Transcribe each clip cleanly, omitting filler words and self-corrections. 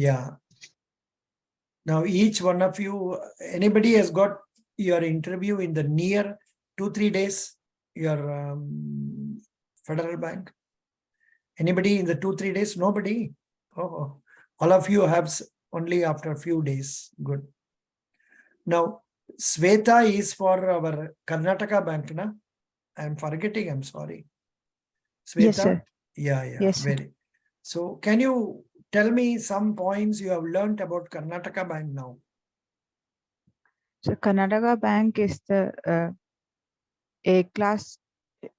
Yeah. Now, each one of you, anybody has got your interview in the near 2-3 days, your federal bank? Anybody in the 2-3 days? Nobody. Oh, all of you have only after a few days. Good. Now, Sweta is for our Karnataka bank, na? I'm forgetting, I'm sorry. Sweta? Yes, sir. Yeah, Yes, sir. very. So can you tell me some points you have learned about Karnataka bank now? So Karnataka Bank is the A-class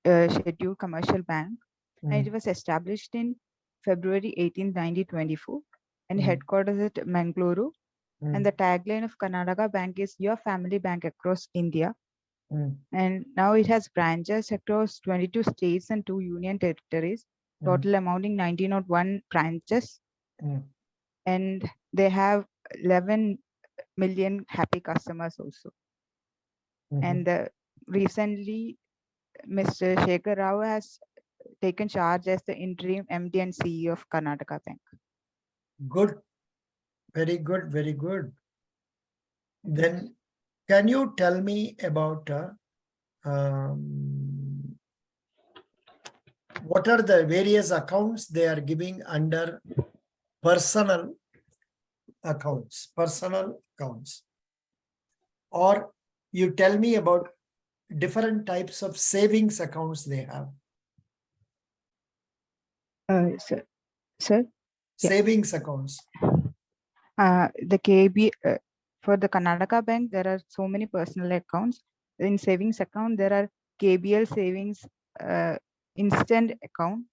scheduled commercial bank, and it was established in February 18, 1924, and headquarters at Mangaluru. And the tagline of Karnataka Bank is "Your family bank across India." And now it has branches across 22 states and 2 union territories, total amounting 1901 branches. And they have 11 million happy customers also. And recently, Mr. Shekhar Rao has taken charge as the interim MD and CEO of Karnataka Bank. Good. Very good. Very good. Then can you tell me about what are the various accounts they are giving under personal accounts, or you tell me about different types of savings accounts they have. Sir? Savings accounts. The KB, for the Karnataka Bank, there are so many personal accounts. In savings account, there are KBL savings instant account,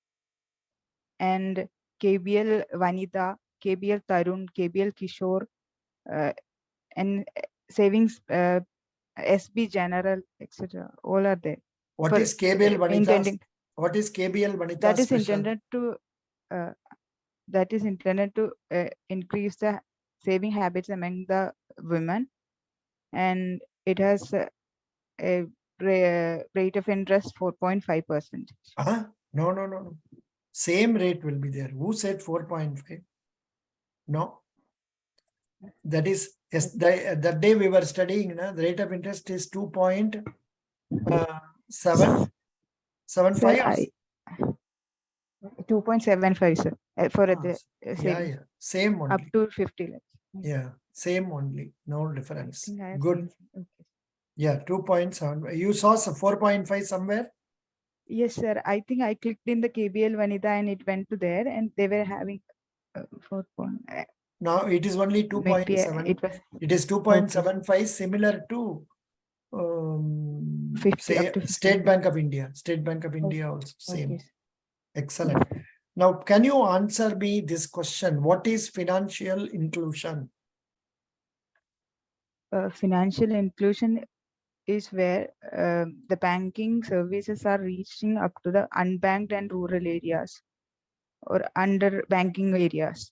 and KBL Vanita, KBL Tarun, KBL Kishore, and savings SB General, etc. All are there. What is KBL Vanita? What is KBL Vanita? That is intended to increase the saving habits among the women, and it has a rate of interest 4.5%. No. Same rate will be there. Who said 4.5? No. That is, yes, that day we were studying, the rate of interest is 2.75. 2.75, sir, for the same only. Up to 50 lakhs. Yeah, same only. No difference. Good. Okay. Yeah, 2.7. You saw 4.5 somewhere? Yes, sir. I think I clicked in the KBL Vanida and it went to there, and they were having 4. Now it is only 2.7. It is 2.75, similar to 50, State Bank of India. State Bank of India also same. Okay. Excellent. Now, can you answer me this question? What is financial inclusion? Financial inclusion is where the banking services are reaching up to the unbanked and rural areas or under banking areas.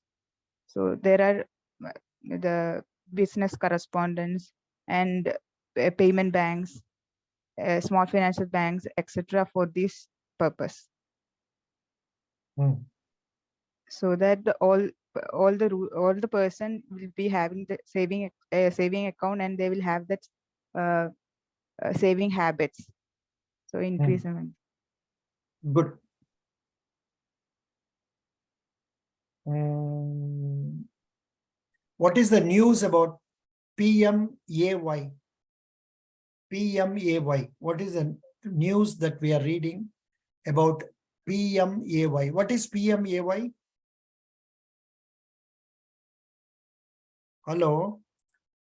So there are the business correspondents and payment banks, small financial banks, etc. for this purpose. So that all the person will be having the saving account, and they will have that saving habits. So increase. Good. What is the news about PMAY? PMAY. What is the news that we are reading about PMAY? What is PMAY? Hello?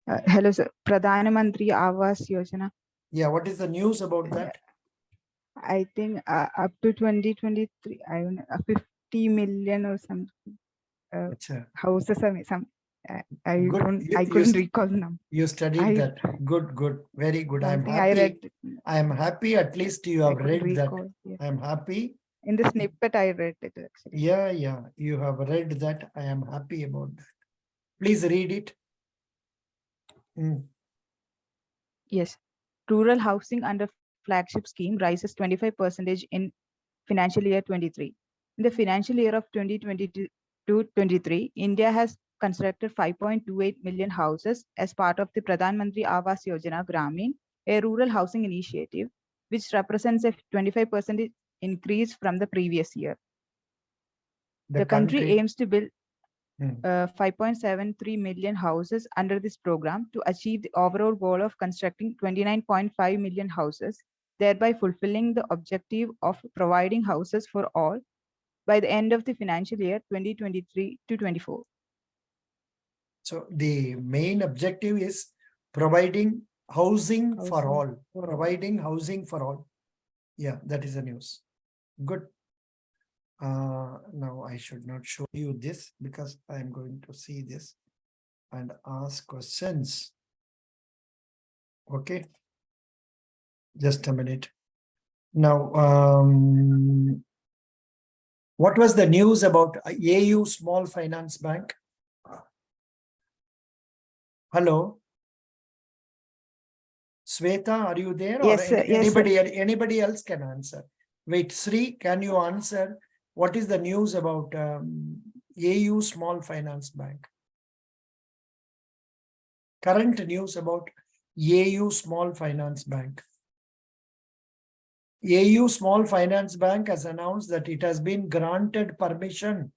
Hello, sir. Pradhan Mantri Awas Yojana. Yeah, what is the news about that? I think up to 2023, I don't know, 50 million or something. Houses, I couldn't recall them. You studied that. Good. Very good. I'm happy. I am happy at least you have read that. Yeah. I am happy. In the snippet, I read it actually. Yeah. You have read that. I am happy about that. Please read it. Yes. Rural housing under flagship scheme rises 25% in financial year 23. In the financial year of 2022-23, India has constructed 5.28 million houses as part of the Pradhan Mantri Awas Yojana Gramin, a rural housing initiative, which represents a 25% increase from the previous year. The country aims to build 5.73 million houses under this program to achieve the overall goal of constructing 29.5 million houses, thereby fulfilling the objective of providing houses for all by the end of the financial year 2023 to 24. So the main objective is providing housing for all. Providing housing for all. Yeah, that is the news. Good. Now I should not show you this because I am going to see this and ask questions. Okay. Just a minute. Now, what was the news about AU Small Finance Bank? Hello. Sweta, are you there? Yes, or sir. anybody else can answer? Wait, Sri, can you answer? What is the news about AU Small Finance Bank? Current news about AU Small Finance Bank. AU Small Finance Bank has announced that it has been granted permission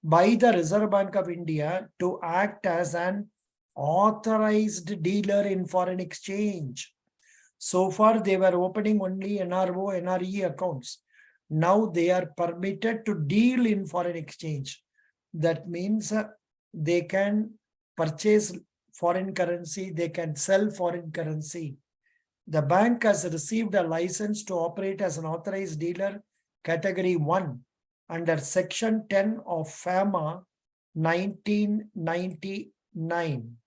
by the Reserve Bank of India to act as an authorized dealer in foreign exchange. So far, they were opening only NRO, NRE accounts. Now they are permitted to deal in foreign exchange. That means they can purchase foreign currency, they can sell foreign currency. The bank has received a license to operate as an authorized dealer category 1 under section 10 of FAMA 1999.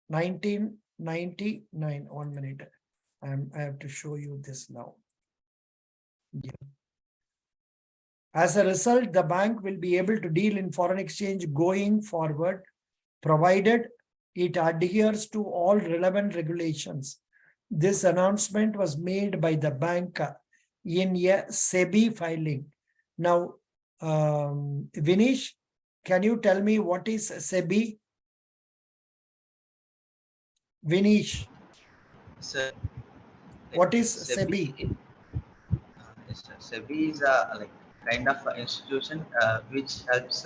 1999. 1 minute. I have to show you this now. Yeah. As a result, the bank will be able to deal in foreign exchange going forward, provided it adheres to all relevant regulations. This announcement was made by the bank in a SEBI filing. Now, Vinish, can you tell me what is SEBI? Vinish. Sir, What is SEBI? Yes, sir. SEBI is like kind of institution which helps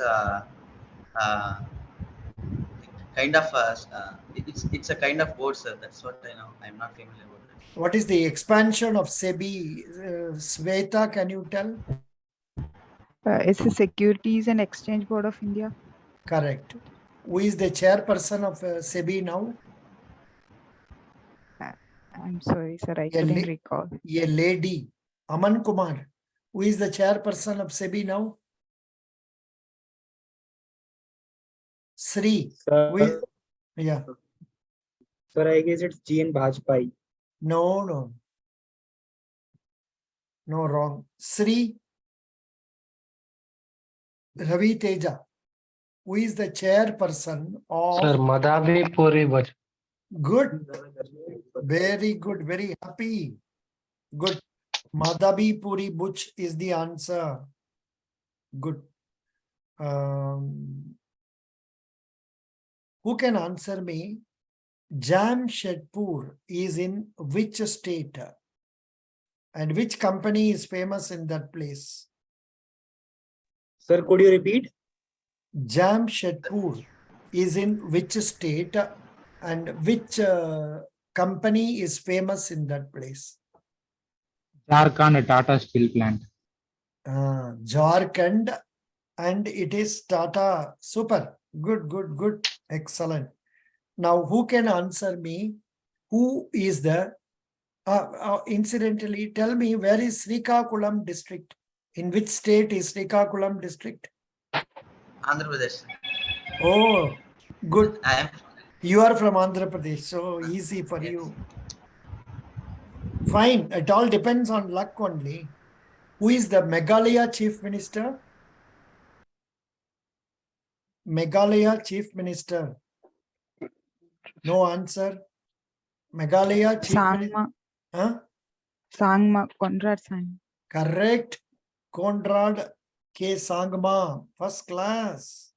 it's a kind of board, sir. That's what I know. I'm not familiar with it. What is the expansion of SEBI? Sweta, can you tell? It's the Securities and Exchange Board of India. Correct. Who is the chairperson of SEBI now? I'm sorry, sir. I couldn't recall. A lady, Aman Kumar. Who is the chairperson of SEBI now? Sri. Sir, Yeah. sir, I guess it's GN Bajpai. No, wrong. Sri Ravi Teja. Who is the chairperson of? Sir, Madhavi Puri Baj. Good. Very good. Very happy. Good. Madhabi Puri Buch is the answer. Good. Who can answer me? Jamshedpur is in which state? And which company is famous in that place? Sir, could you repeat? Jamshedpur is in which state and which company is famous in that place? Jharkhand Tata Steel Plant. Jharkhand, and it is Tata. Super. Good. Excellent. Now, who can answer me? Who is the, incidentally, tell me, where is Srikakulam district? In which state is Srikakulam district? Andhra Pradesh. Oh, good. I am. You are from Andhra Pradesh, so easy for you. Fine. It all depends on luck only. Who is the Meghalaya Chief Minister? Meghalaya Chief Minister. No answer. Meghalaya Chief Minister. Huh? Sangma, Conrad Sangma. Correct. Conrad K. Sangma. First class.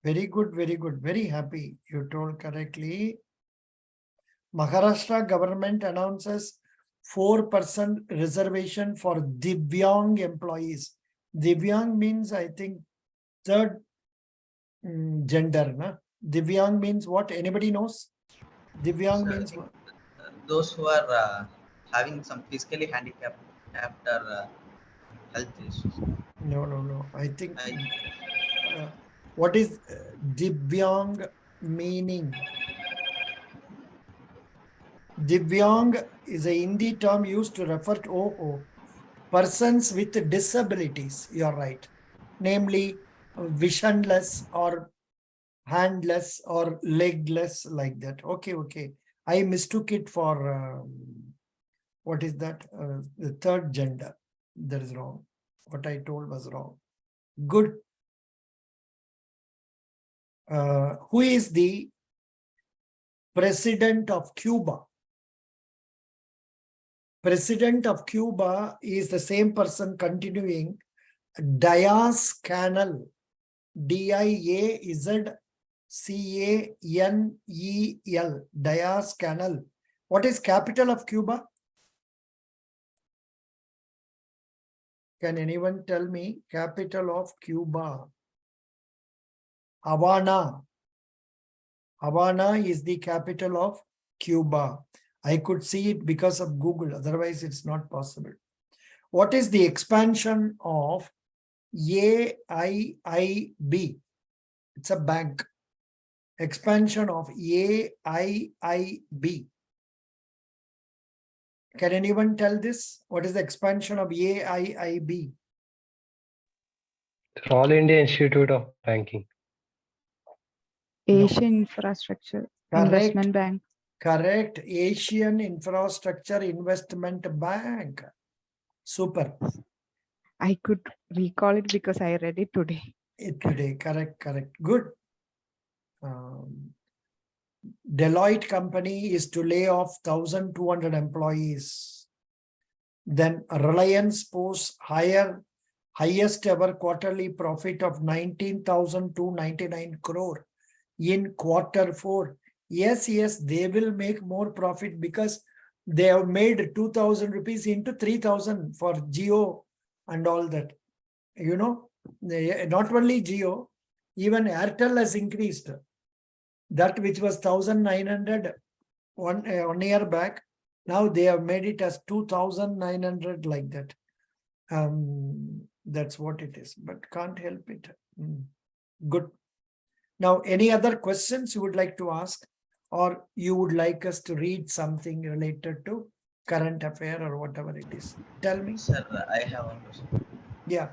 Very good, very good. Very happy. You told correctly. Maharashtra government announces 4% reservation for Divyang employees. Divyang means, I think, third gender. Na? Divyang means what? Anybody knows? Divyang Sir, I means think, what? those who are having some physically handicapped after health issues. No. I think I, what is Divyang meaning? Divyang is a Hindi term used to refer to persons with disabilities. You're right. Namely, visionless or handless or legless, like that. Okay. I mistook it for what is that? The third gender. That is wrong. What I told was wrong. Good. Who is the president of Cuba? President of Cuba is the same person continuing. Diaz-Canel, Diazcanel, Diaz-Canel. What is capital of Cuba? Can anyone tell me capital of Cuba? Havana. Havana is the capital of Cuba. I could see it because of Google, otherwise it's not possible. What is the expansion of AIIB? It's a bank. Expansion of AIIB. Can anyone tell this? What is the expansion of AIIB? All India Institute of Banking. No. Asian Infrastructure Correct. Investment Bank. Correct. Asian Infrastructure Investment Bank. Super. I could recall it because I read it today. Today, correct. Good. Deloitte company is to lay off 1,200 employees. Then Reliance posts highest ever quarterly profit of 19,299 crore in Q4. Yes, they will make more profit because they have made 2,000 rupees into 3,000 for Jio and all that. You know, not only Jio, even Airtel has increased. That which was 1,900 one year back, now they have made it as 2,900, like that. That's what it is, but can't help it. Good. Now, any other questions you would like to ask, or you would like us to read something related to current affair or whatever it is? Tell me. sir, I have one question. Yeah.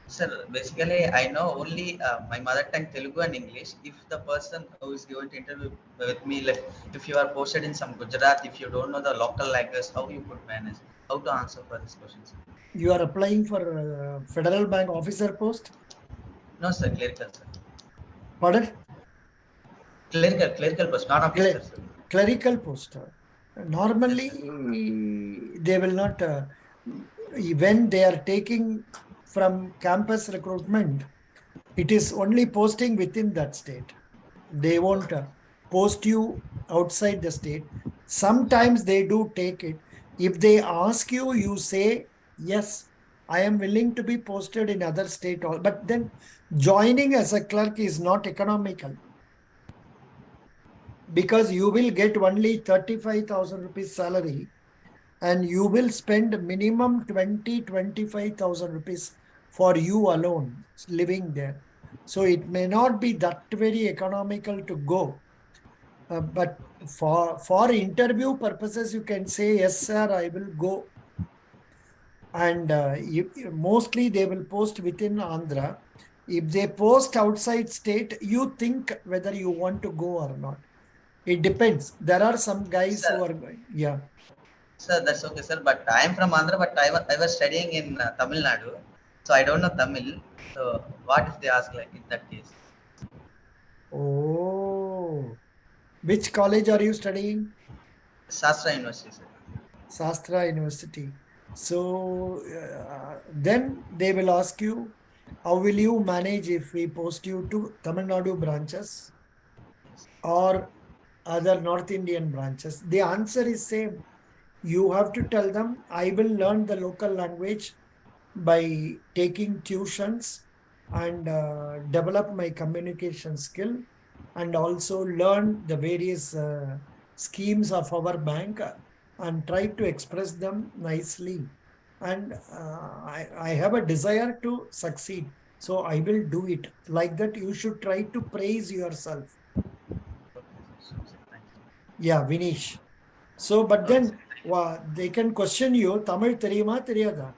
Sir, basically, I know only my mother tongue Telugu and English. If the person who is going to interview with me, like if you are posted in some Gujarat, if you don't know the local language, how you could manage? How to answer for this question? Sir? You are applying for Federal Bank officer post? No, sir, clerical, sir. Pardon? Clerical post, not officer, sir. Clerical post. Normally, Yes, they will not, when they are taking from campus recruitment, it is only posting within that state. They won't post you outside the state. Sometimes they do take it. If they ask you, you say, yes, I am willing to be posted in other state. But then joining as a clerk is not economical, because you will get only 35,000 rupees salary and you will spend minimum 25,000 rupees for you alone living there. So it may not be that very economical to go. But for interview purposes, you can say, yes, sir, I will go. And mostly they will post within Andhra. If they post outside state, you think whether you want to go or not. It depends. There are some guys who are going. Yeah. Sir, that's okay, sir. But I am from Andhra, but I was studying in Tamil Nadu, so I don't know Tamil. So what if they ask like in that case? Oh, which college are you studying? Shastra University, sir. Shastra University. So then they will ask you, How will you manage if we post you to Tamil Nadu branches or other North Indian branches? The answer is same. You have to tell them, I will learn the local language by taking tuitions and develop my communication skill and also learn the various schemes of our bank and try to express them nicely. And I have a desire to succeed. So I will do it. Like that, you should try to praise yourself. Okay, sir. Sure, sir. Thank you. Yeah, Vinish. So, but Okay, then sir. they can question you, Tamil தெரியுமா தெரியாதா?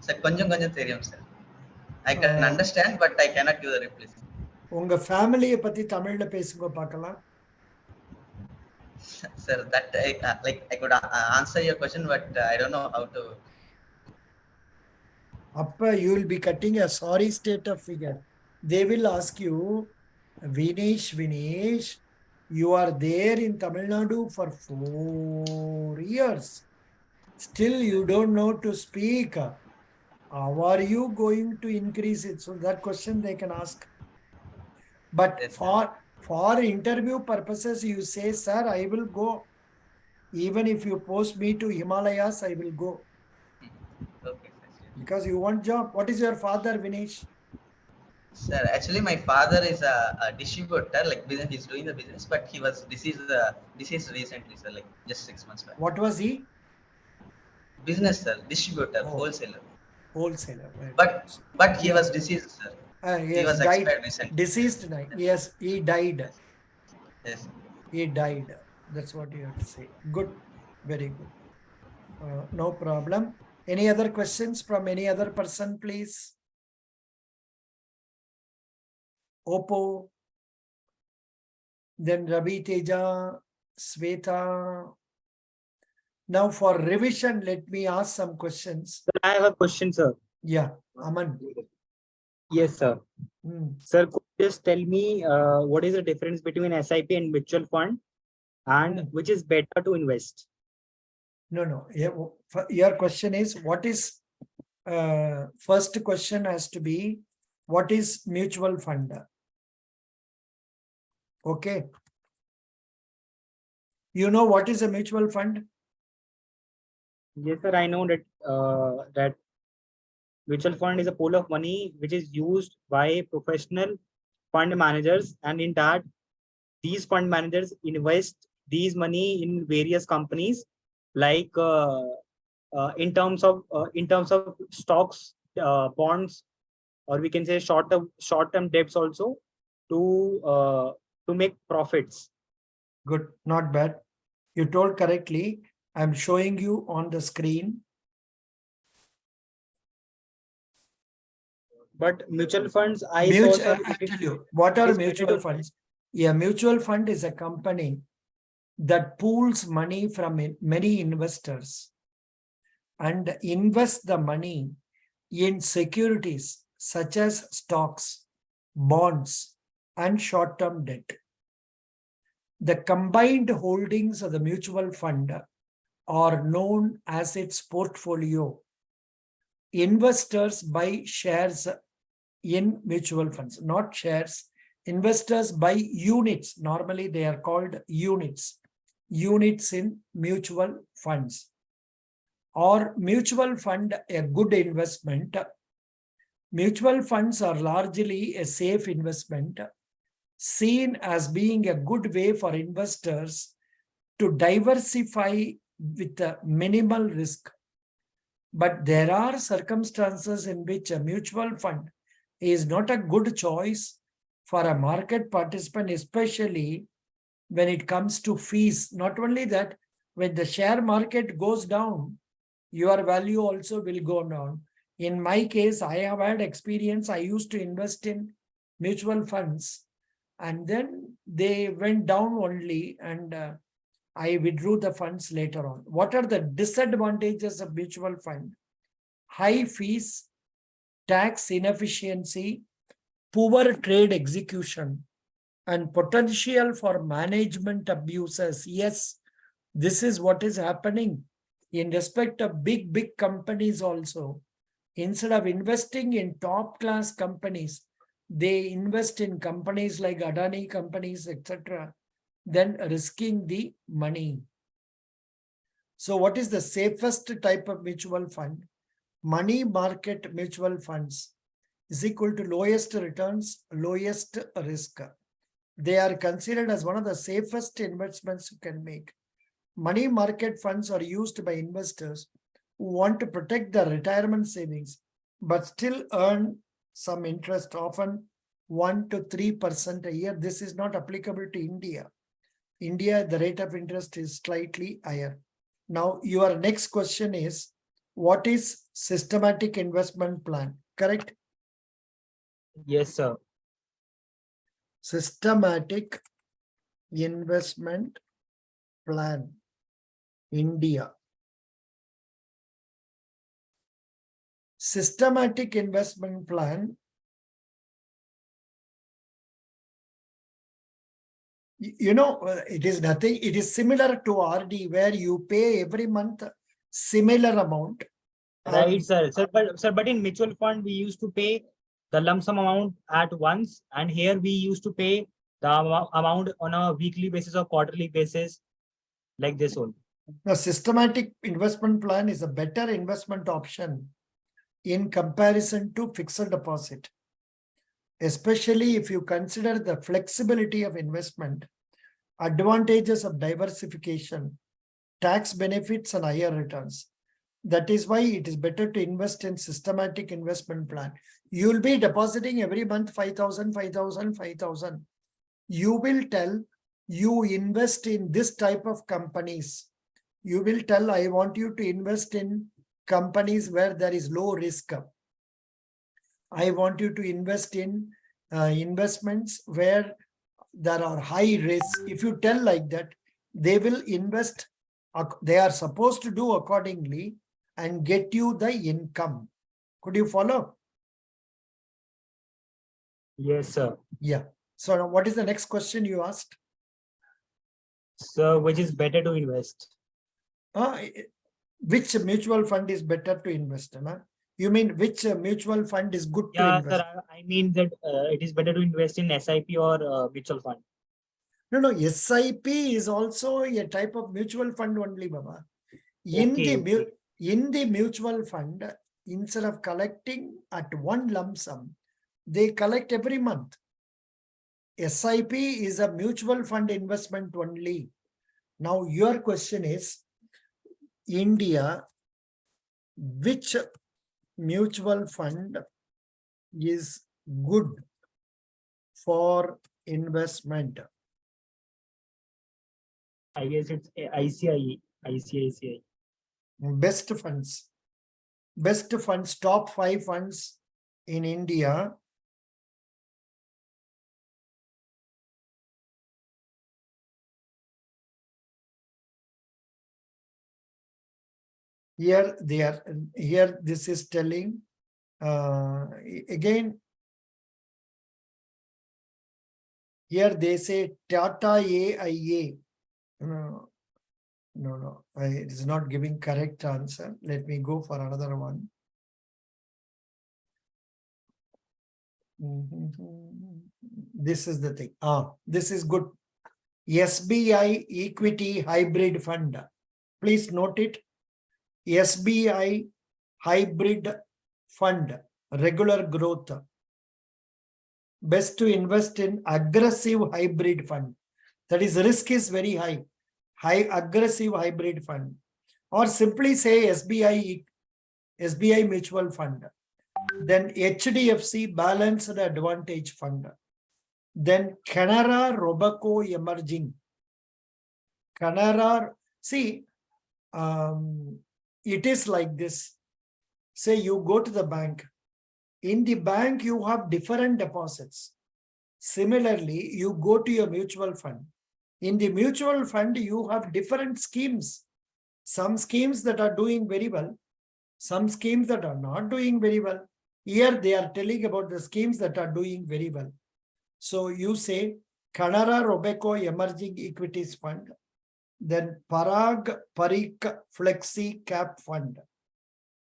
Sir கொஞ்சம் கொஞ்சம் தெரியும் sir. I can Uh, understand, but I cannot give the reply. உங்க ஃபேமிலியை பத்தி தமிழ்ல பேசுங்க பார்க்கலாம். Sir, that like I could answer your question, but I don't know how to. அப்ப you will be cutting a sorry state of figure. They will ask you, Vinesh, you are there in Tamil Nadu for 4 years. Still you don't know to speak. How are you going to increase it? So that question they can ask. But Yes, sir. for interview purposes, you say, sir, I will go. Even if you post me to Himalayas, I will go. Okay, sir. Because you want job. What is your father, Vinesh? Sir, actually, my father is a distributor. Like business, he's doing the business, but he was deceased recently, sir. Like just 6 months back. What was he? Business, sir, distributor, Oh. wholesaler. Wholesaler. Right. But he Yeah. was deceased, sir. He Yes, was died. expired recently. Deceased. Yes, he died. Yes. He died. That's what you have to say. Good. Very good. No problem. Any other questions from any other person, please? Oppo. Then Ravi Teja, Sweta. Now for revision, let me ask some questions. Sir, I have a question, sir. Yeah, Aman. Yes, sir. Hmm. Sir, could you just tell me what is the difference between SIP and mutual fund, and which is better to invest? No. Your question is, what is, first question has to be, what is mutual fund? Okay. You know what is a mutual fund? Yes, sir. I know that mutual fund is a pool of money which is used by professional fund managers, and in that, these fund managers invest these money in various companies, like in terms of stocks, bonds, or we can say short-term debts also, to make profits. Good, not bad. You told correctly. I'm showing you on the screen. But mutual funds, I saw, sir, I'll tell you, what are is mutual better to- funds? Yeah, mutual fund is a company that pools money from many investors and invest the money in securities such as stocks, bonds, and short-term debt. The combined holdings of the mutual fund are known as its portfolio. Investors buy shares in mutual funds, not shares. Investors buy units. Normally, they are called units. Units in mutual funds. Or mutual fund, a good investment. Mutual funds are largely a safe investment, seen as being a good way for investors to diversify with a minimal risk. But there are circumstances in which a mutual fund is not a good choice for a market participant, especially when it comes to fees. Not only that, when the share market goes down, your value also will go down. In my case, I have had experience. I used to invest in mutual funds and then they went down only, and I withdrew the funds later on. What are the disadvantages of mutual fund? High fees, tax inefficiency, poor trade execution, and potential for management abuses. Yes, this is what is happening in respect of big companies also. Instead of investing in top class companies, they invest in companies like Adani companies, etc., then risking the money. So what is the safest type of mutual fund? Money market mutual funds is equal to lowest returns, lowest risk. They are considered as one of the safest investments you can make. Money market funds are used by investors who want to protect their retirement savings, but still earn some interest, often 1 to 3% a year. This is not applicable to India. India, the rate of interest is slightly higher. Now, your next question is, what is systematic investment plan? Correct? Yes, sir. Systematic investment plan, India. Systematic investment plan. You know, it is nothing. It is similar to RD where you pay every month similar amount. Right, sir. But in mutual fund, we used to pay the lump sum amount at once, and here we used to pay the amount on a weekly basis or quarterly basis, like this only. The systematic investment plan is a better investment option in comparison to fixed deposit, especially if you consider the flexibility of investment, advantages of diversification, tax benefits, and higher returns. That is why it is better to invest in systematic investment plan. You will be depositing every month 5,000, 5,000, 5,000. You will tell you invest in this type of companies. You will tell, I want you to invest in companies where there is low risk. I want you to invest in investments where there are high risk. If you tell like that, they will invest. They are supposed to do accordingly and get you the income. Could you follow? Yes, sir. Yeah. So now what is the next question you asked? So which is better to invest? Which mutual fund is better to invest? You mean which mutual fund is good to Yeah, invest? sir. I mean that it is better to invest in SIP or mutual fund. No, SIP is also a type of mutual fund only, Baba. In the mutual fund, instead of collecting at one lump sum, they collect every month. SIP is a mutual fund investment only. Now your question is, India, which mutual fund is good for investment? I guess it's ICICI. Best funds, top 5 funds in India. Here they are. Here this is telling again. Here they say Tata AIA. No, it is not giving correct answer. Let me go for another one. This is the thing. This is good. SBI Equity Hybrid Fund. Please note it. SBI Hybrid Fund, regular growth. Best to invest in aggressive hybrid fund. That is, risk is very high. High aggressive hybrid fund. Or simply say SBI Mutual Fund. Then HDFC Balanced Advantage Fund. Then Canara Robeco Emerging. Canara, see, it is like this. Say you go to the bank. In the bank, you have different deposits. Similarly, you go to your mutual fund. In the mutual fund, you have different schemes. Some schemes that are doing very well. Some schemes that are not doing very well. Here they are telling about the schemes that are doing very well. So you say Canara Robeco Emerging Equities Fund. Then Parag Parik Flexi Cap Fund.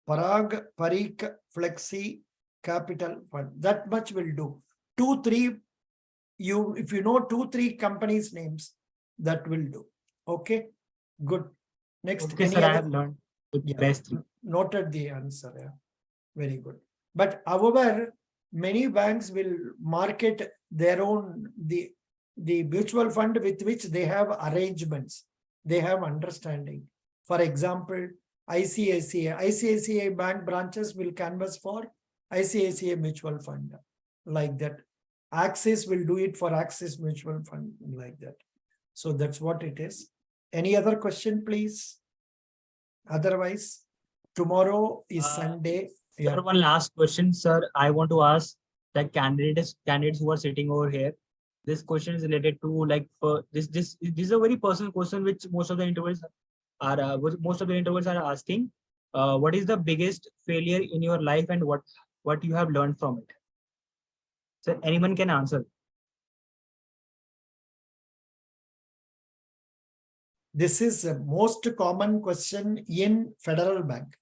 Parag, Parik, Flexi, Capital Fund. That much will do. 2, 3, if you know 2, 3 companies' names, that will do. Okay, good. Next, Okay, any sir, I other? have learned the Yeah. best three. Noted the answer. Yeah. Very good. But however, many banks will market their own the mutual fund with which they have arrangements. They have understanding. For example, ICICI bank branches will canvass for ICICI mutual fund like that. Axis will do it for Axis mutual fund like that. So that's what it is. Any other question, please? Otherwise, tomorrow is Sunday. Sir, one last question, sir. I want to ask the candidates who are sitting over here. This question is related to like this is a very personal question which most of the interviewers are asking. What is the biggest failure in your life and what you have learned from it? So anyone can answer. This is the most common question in Federal Bank.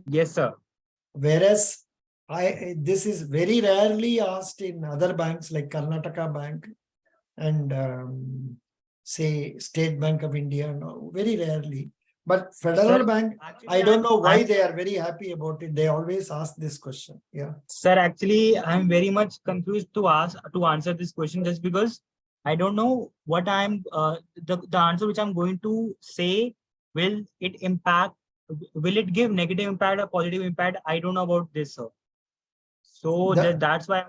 Yes, sir. Whereas this is very rarely asked in other banks like Karnataka Bank and say State Bank of India. No, very rarely. But Federal Sir, Bank, actually, I don't know why I'm- they are very happy about it. They always ask this question. Yeah. Sir, actually, I'm very much confused to answer this question just because I don't know what the answer which I'm going to say. Will it give negative impact or positive impact? I don't know about this, sir. So that's why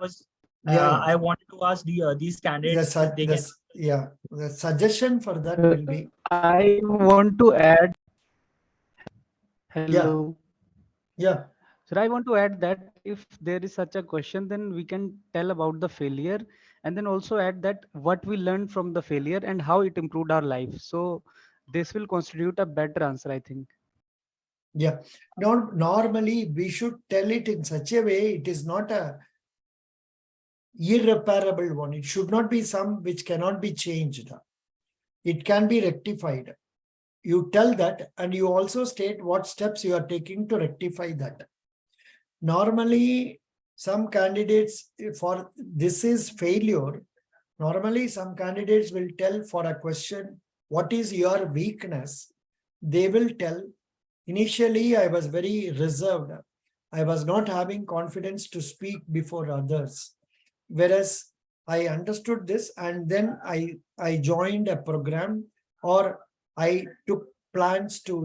I wanted to ask these candidates if they can. The suggestion for that will be. I want to add. Hello. Yeah. So I want to add that if there is such a question, then we can tell about the failure and then also add that what we learned from the failure and how it improved our life. So this will constitute a better answer, I think. Yeah. Normally we should tell it in such a way, it is not a irreparable one. It should not be some which cannot be changed. It can be rectified. You tell that and you also state what steps you are taking to rectify that. Normally, some candidates for this is failure. Normally, some candidates will tell for a question, what is your weakness? They will tell, initially, I was very reserved. I was not having confidence to speak before others. Whereas I understood this and then I joined a program or I took plans to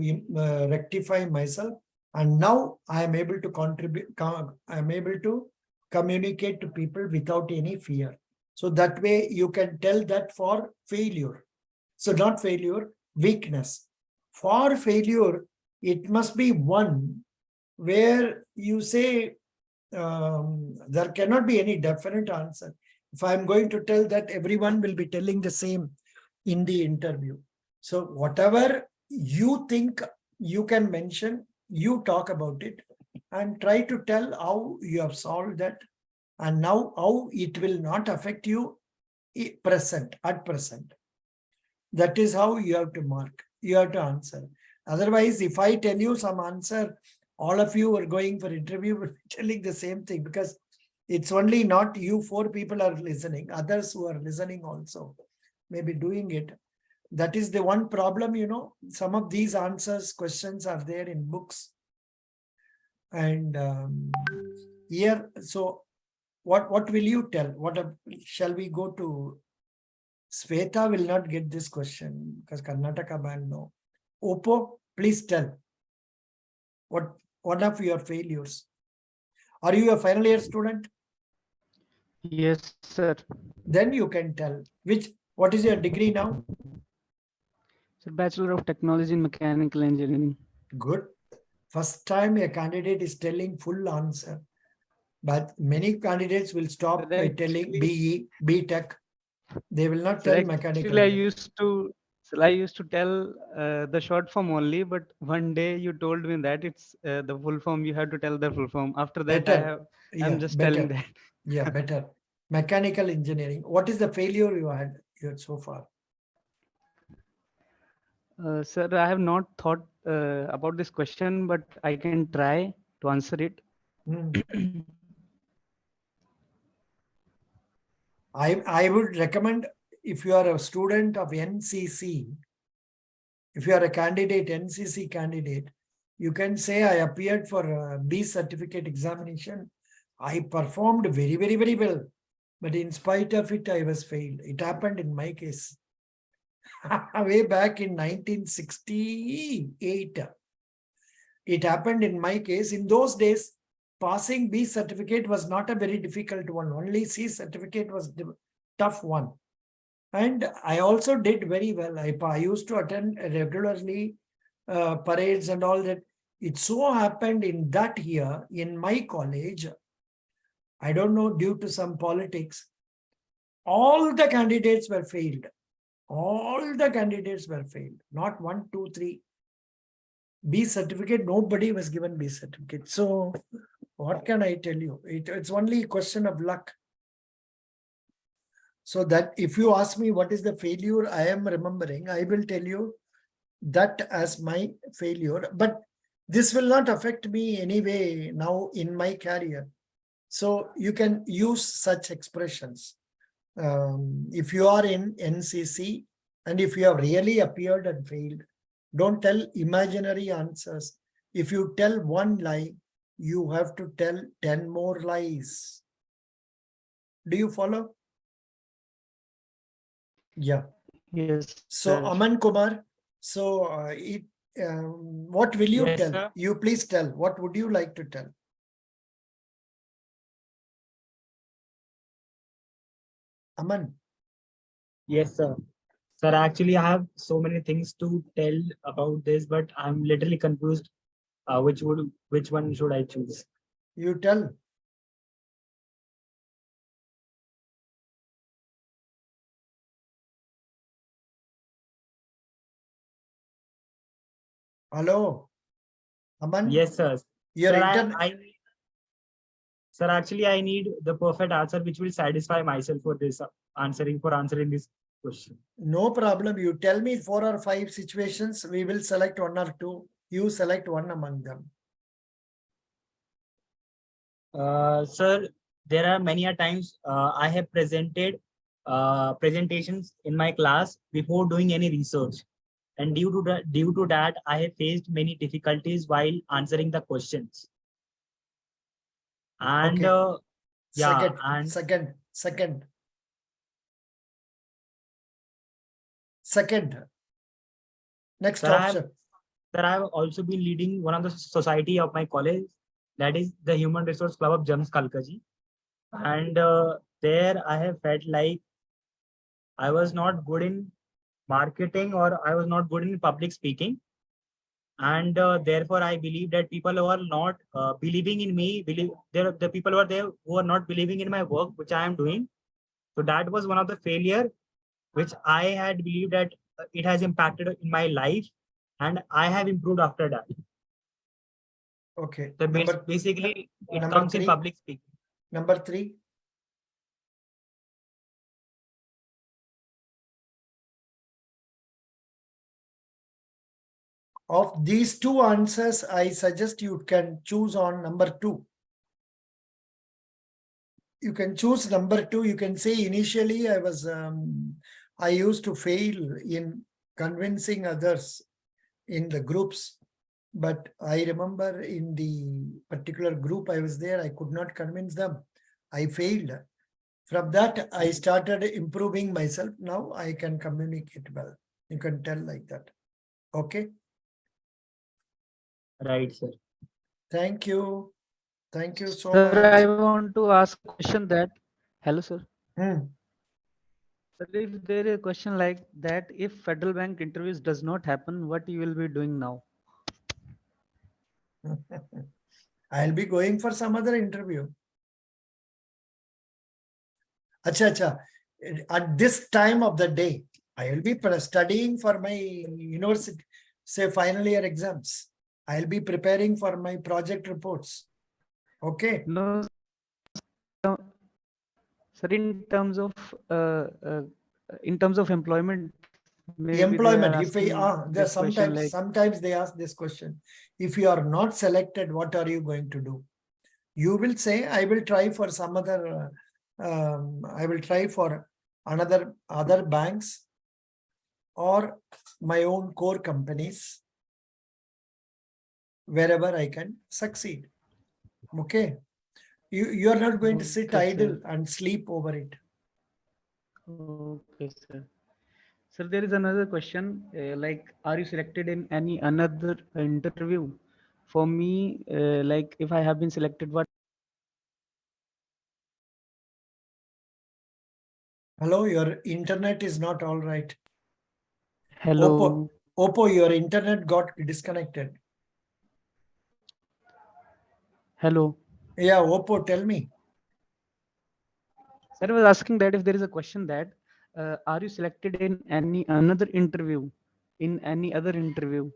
rectify myself. And now I am able to contribute, I am able to communicate to people without any fear. So that way you can tell that for failure. So not failure, weakness. For failure, it must be one where you say there cannot be any definite answer. If I'm going to tell that, everyone will be telling the same in the interview. So whatever you think you can mention, you talk about it and try to tell how you have solved that and now how it will not affect you at present. That is how you have to mark, you have to answer. Otherwise, if I tell you some answer, all of you are going for interview telling the same thing because it's only not you 4 people are listening, others who are listening also may be doing it. That is the one problem, some of these answers, questions are there in books. And here, so what will you tell? Shall we go to Sweta will not get this question because Karnataka Bank, no. Oppo, please tell. What one of your failures? Are you a final year student? Yes, sir. Then you can tell. What is your degree now? So Bachelor of Technology in Mechanical Engineering. Good. First time a candidate is telling full answer. But many candidates will stop by telling BE, BTech. They will not tell mechanical. Actually, I used to tell the short form only, but one day you told me that it's the full form. You have to tell the full form. After that, I'm just telling that. Yeah, better. Mechanical engineering. What is the failure you had so far? Sir, I have not thought about this question, but I can try to answer it. Hmm. I would recommend, if you are a student of NCC, if you are a candidate, NCC candidate, you can say, I appeared for a B certificate examination. I performed very, very, very well. But in spite of it, I was failed. It happened in my case. Way back in 1968. It happened in my case. In those days, passing B certificate was not a very difficult one. Only C certificate was the tough one. And I also did very well. I used to attend regularly parades and all that. It so happened in that year, in my college, I don't know, due to some politics, all the candidates were failed. All the candidates were failed. Not 1, 2, 3. B certificate, nobody was given B certificate. So what can I tell you? It's only a question of luck. So that if you ask me what is the failure I am remembering, I will tell you that as my failure. But this will not affect me anyway now in my career. So you can use such expressions. If you are in NCC and if you have really appeared and failed, don't tell imaginary answers. If you tell one lie, you have to tell 10 more lies. Do you follow? Yeah. Yes. So Sir. Aman Kumar, so what will you Yes, tell? sir. You please tell. What would you like to tell? Aman. Yes, sir. Sir, actually, I have so many things to tell about this, but I'm literally confused. Which one should I choose? You tell. Hello. Aman. Yes, sir. Your Sir, internet. sir, actually, I need the perfect answer which will satisfy myself for this answering this question. No problem. You tell me 4 or 5 situations. We will select 1 or 2. You select one among them. Sir, there are many a times I have presented presentations in my class before doing any research, and due to that, I have faced many difficulties while answering the questions. And Okay. yeah, Second. and Second. Next sir, option. I have also been leading one of the society of my college, that is the Human Resource Club of Jams Kalkaji, and there I have felt like I was not good in marketing or I was not good in public speaking, and therefore I believe that people who are not believing in me, the people who are there who are not believing in my work which I am doing. So that was one of the failure which I had believed that it has impacted in my life, and I have improved after that. Okay. So basically, it number comes in 3. public speaking. Number 3. Of these 2 answers, I suggest you can choose on number 2. You can choose number 2. You can say initially I used to fail in convincing others in the groups. But I remember in the particular group I was there, I could not convince them. I failed. From that, I started improving myself. Now I can communicate well. You can tell like that. Okay. Right, sir. Thank you. Thank you so Sir, much. I want to ask a question that, hello, sir. Hmm. Sir, if there is a question like that, if federal bank interviews does not happen, what you will be doing now? I'll be going for some other interview. Acha. At this time of the day, I will be studying for my university, say final year exams. I'll be preparing for my project reports. Okay. No, sir, in terms of employment, maybe they are Employment. If I, asking there this question like, sometimes they ask this question. If you are not selected, what are you going to do? You will say, I will try for some other, I will try for other banks or my own core companies, wherever I can succeed. Okay. You are not going to sit Okay, idle sir. and sleep over it. Okay, sir. Sir, there is another question, like, are you selected in any another interview? For me, like, if I have been selected, what? Hello, your internet is not all right. Hello. Oppo, your internet got disconnected. Hello. Yeah, Oppo, tell me. Sir, I was asking that if there is a question that, are you selected in any another interview? In any other interview?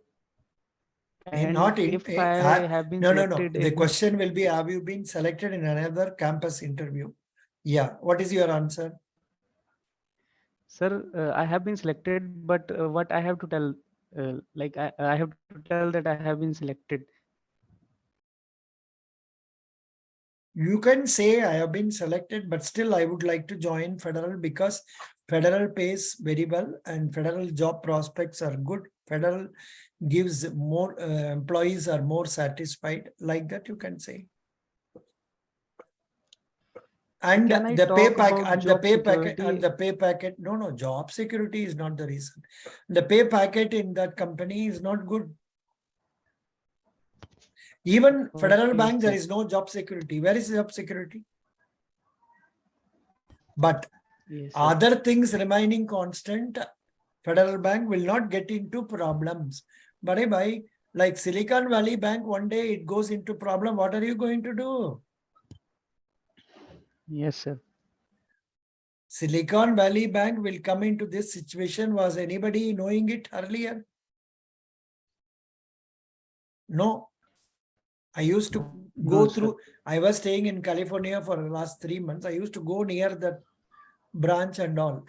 And Not in, if I have been no. selected The in, question will be, have you been selected in another campus interview? Yeah. What is your answer? sir, I have been selected, but what I have to tell, like, I have to tell that I have been selected. You can say I have been selected, but still I would like to join federal because federal pays very well and federal job prospects are good. Federal gives more, employees are more satisfied. Like that you can say. And Can I the pay talk pack about and the job pay packet and security? the pay packet. No, job security is not the reason. The pay packet in that company is not good. Even Federal Okay, Bank, there sir. is no job security. Where is job security? But Yes, sir. other things remaining constant, Federal Bank will not get into problems. But by like Silicon Valley Bank, one day it goes into problem. What are you going to do? Yes, sir. Silicon Valley Bank will come into this situation. Was anybody knowing it earlier? No. I used to go No, sir. through, I was staying in California for the last 3 months. I used to go near that branch and all.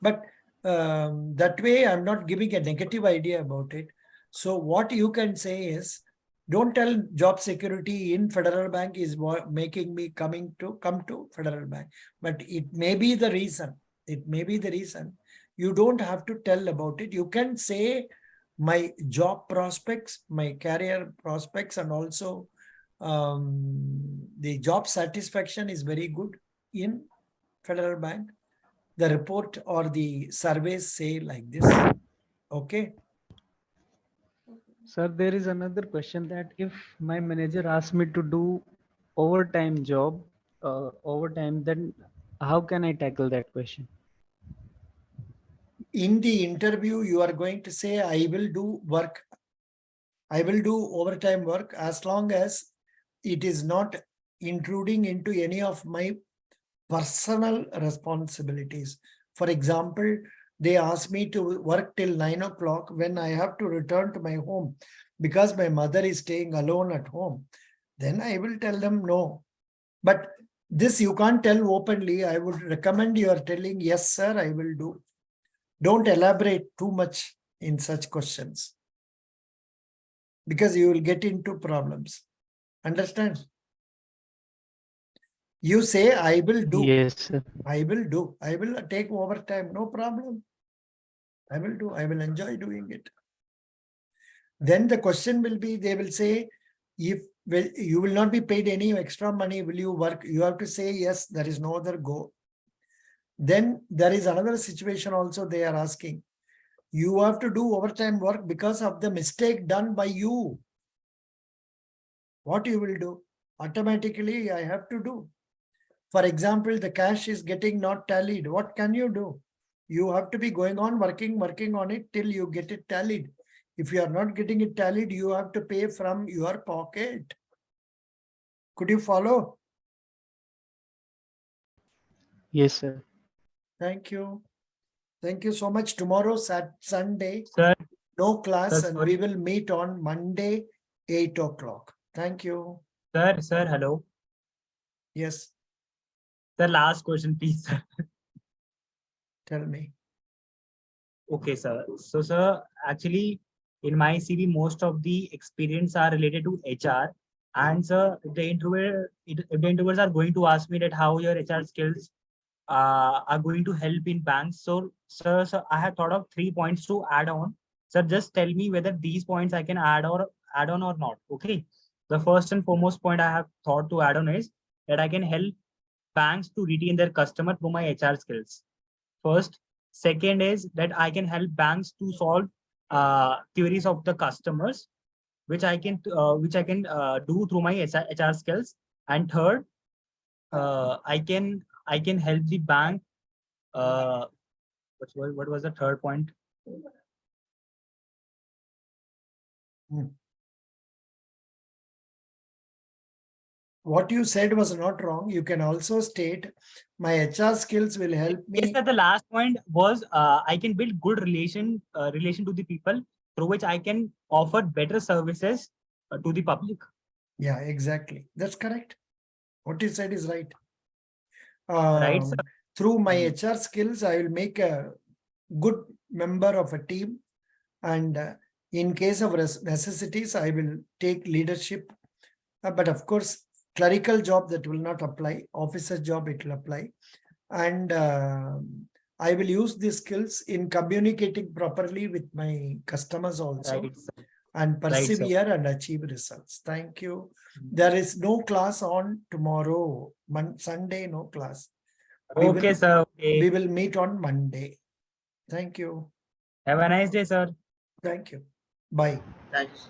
But that way, I'm not giving a negative idea about it. So what you can say is, don't tell job security in Federal Bank is making me come to Federal Bank. But it may be the reason. It may be the reason. You don't have to tell about it. You can say my job prospects, my career prospects, and also the job satisfaction is very good in Federal Bank. The report or the surveys say like this. Okay. Sir, there is another question that if my manager asks me to do overtime job, overtime, then how can I tackle that question? In the interview, you are going to say, I will do work. I will do overtime work as long as it is not intruding into any of my personal responsibilities. For example, they ask me to work till 9 o'clock when I have to return to my home because my mother is staying alone at home. Then I will tell them no. But this you can't tell openly. I would recommend you are telling, yes, sir, I will do. Don't elaborate too much in such questions because you will get into problems. Understand? You say, I will do. Yes, sir. I will do. I will take overtime. No problem. I will do. I will enjoy doing it. Then the question will be, they will say, if you will not be paid any extra money, will you work? You have to say, yes, there is no other go. Then there is another situation also they are asking. You have to do overtime work because of the mistake done by you. What you will do? Automatically, I have to do. For example, the cash is getting not tallied. What can you do? You have to be going on working on it till you get it tallied. If you are not getting it tallied, you have to pay from your pocket. Could you follow? Yes, sir. Thank you. Thank you so much. Tomorrow, Sunday, Sir, no class, sir, and sorry. we will meet on Monday, 8 o'clock. Thank you. Sir, hello. Yes, Sir, last question, please, sir. tell me. Okay, sir. So, sir, actually, in my CV, most of the experience are related to HR. And sir, if the interviewers are going to ask me that how your HR skills are going to help in banks. So, sir, I have thought of 3 points to add on. Sir, just tell me whether these points I can add on or not. Okay. The first and foremost point I have thought to add on is that I can help banks to retain their customer through my HR skills. First, second is that I can help banks to solve queries of the customers, which I can do through my HR skills. And third, I can help the bank. Uh, what was the third point? What you said was not wrong. You can also state my HR skills will help Yes, me. sir, the last point was I can build good relation to the people through which I can offer better services to the public. Yeah, exactly. That's correct. What you said is right. Right, sir? Through my Mm. HR skills, I will make a good member of a team. And in case of necessities, I will take leadership. But of course, clerical job that will not apply. Officer job, it will apply. And I will use these skills in communicating properly with my customers also. Right, sir. And Right, sir. persevere and achieve results. Thank you. There is no class on tomorrow. Sunday, no class. Okay, sir. We Okay. will meet on Monday. Thank you. Have a nice day, sir. Thank you. Bye. Thanks.